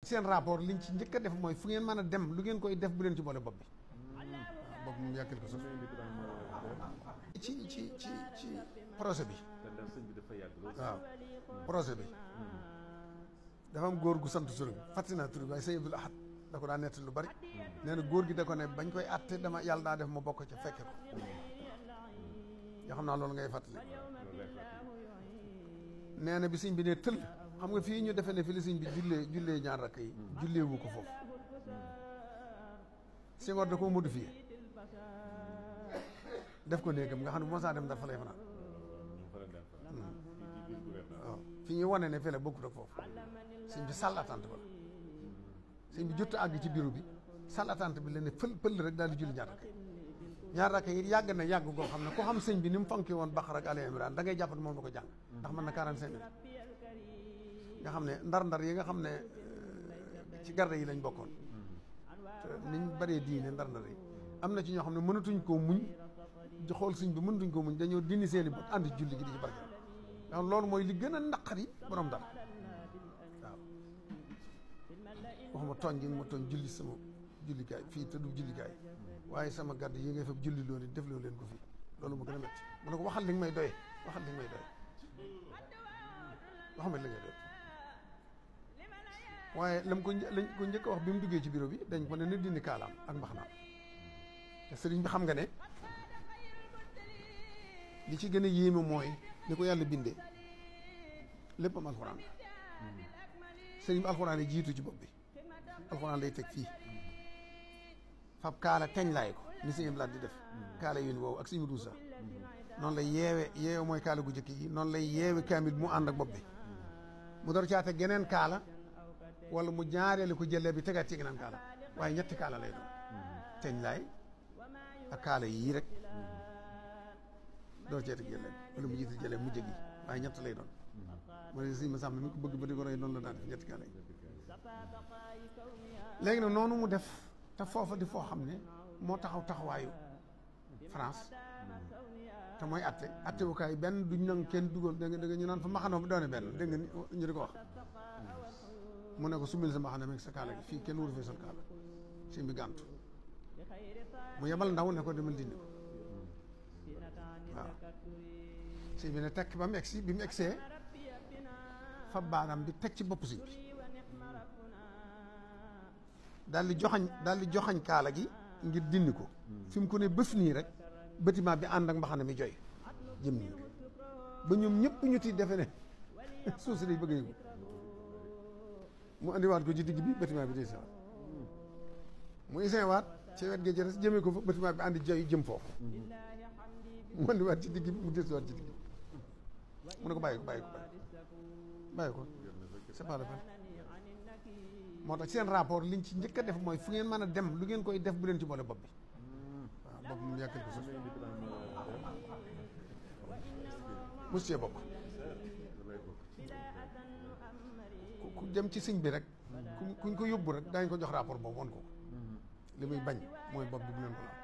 seen rapport liñ ci njëkk a def mooy fu ngeen mën a dem lu ngeen koy def bu leen ci boole bopp bi waaw bopp moom yàkkal ko sax ci projet bi waaw projet bi dafa am góor gu sant tur bi fàttali naa tur bi waaye sëñ Abdul Ahad da ko daa nett lu bari nee na góor gi da ko ne bañ koy atte dama yàlla daa def ma bokk ca fekke ko yoo xam naa loolu ngay fàttali nee na bi sëñ bi ne tëll xam nga fii ñu defee ne fi li sëñ bi jullee ñaar rakk yi jullee wu ko foofu Senghor da koo modifié def ko néegam nga xam ne bu ma saa dem dafa lay fanaan waaw fi ñu wane ne fii la bokkut ak foofu sëñ bi salle d'attente ba la sëñ bi jot a àgg ci bureau bi salle d'attente bi la ne pël rek daal di julli ñaar rakk yi yàgg na yàgg goo xam ne ku xam sëñ bi ni mu fonki woon Baqara ak Ali Imran da ngay jàpp ne moom la ko jàng ndax mën na 45 minutes nga xam ne ndar-ndar yi nga xam ne ci garde yi lañ bokkoon te niñ bëree diine ndar-ndar yi am na ci ñoo xam ne mënatuñ koo muñ di xool sëñ bi mënatuñ koo muñ dañoo dindi seeni bët ànd ci julli gi di ci barke nga xam loolu mooy li gën a naqari borom dara waaw waxuma tooñ gi nga ma tooñ julli sama jullikaay fii te du jullikaay waaye sama gàdd yi ngay fab julli loolu def loo leen ko fii loolu ma gën a métti mu ne ko waxal li nga may doye waxal li nga may doye waxuma li nga doye waaye lañ ko njëkk a wax bi mu duggee ci bureau bi dañ ko ne na dindi kaalaam ak mbaxanaam te sëriñ bi xam nga ne li ci gën a yéeme mooy ni ko yàlla bindee lépp am alxuraan la sëriñ bi alxuraan yi jiitu ci bopp bi alxuraan lay teg fii fab kaala teñ laay ko ni sëñ Blaat di def kaala yun woowu ak suñu duusa noonu lay yeewe mooy kaala gu jëkk yi noonu lay yeewe kaamil mu ànd ak bopp bi mu door caate geneen kaala wala mu ñaareelu ko jëlee bi tegaat ci geneen kaala waaye ñetti kaala lay doon teñ laay ak kaala yii rek door cee teg jëlee wala mu jiite jëlee mu jëg yi waaye ñett lay doon mu ne si ma sàmm mi ko bëgg ba di ko roy noonu la daan def ñetti kaala yi léegi nag noonu mu def te foofa di foo xam ne moo taxawaayu France te mooy atte wukaay benn duñ nangu kenn dugal da nga ñu naan fa maxanoo bi doone benn dégg nga ñu di ko wax mu ne ko sumil sa maxana meeg sa kaala gi fii kenn wuru fee sol kaala si bi gàntu mu yebal ndaw ne ko demal dindi ko waaw si bi ne tekk ba mu egsi bi mu egsee fa baaraam bi teg ci bopp si bi daal di joxañ kaala gi ngir dindi ko fi mu ko ne bëf nii rek bâtiment bi ànd ak mbaxana mi joy jëm nii ba ñoom ñëpp ñu ti defe ne suuf si day bëgg a yëgu mu andiwaat ko ci digg bi bâtiment bi day sewaat mu isinwaat ci wet gi jëres jëmee ko fa bâtiment bi àndi joy jëm foofu mu andiwaat ci digg bi mu desuwaat ci digg bi mu ne ko bàyyi ko c'est pas la peine moo tax seen rapport liñ ci njëkk a def mooy fu ngeen mën a dem lu ngeen koy def bu leen ci boole bopp bi waaw bopp moom yàkkal ko sax mos cee bokk ku dem ci sëñ bi rek kuñ ko yóbbu rek daañu ko jox rapport boobu won ko li muy bañ mooy bopp bi bu leen ko laal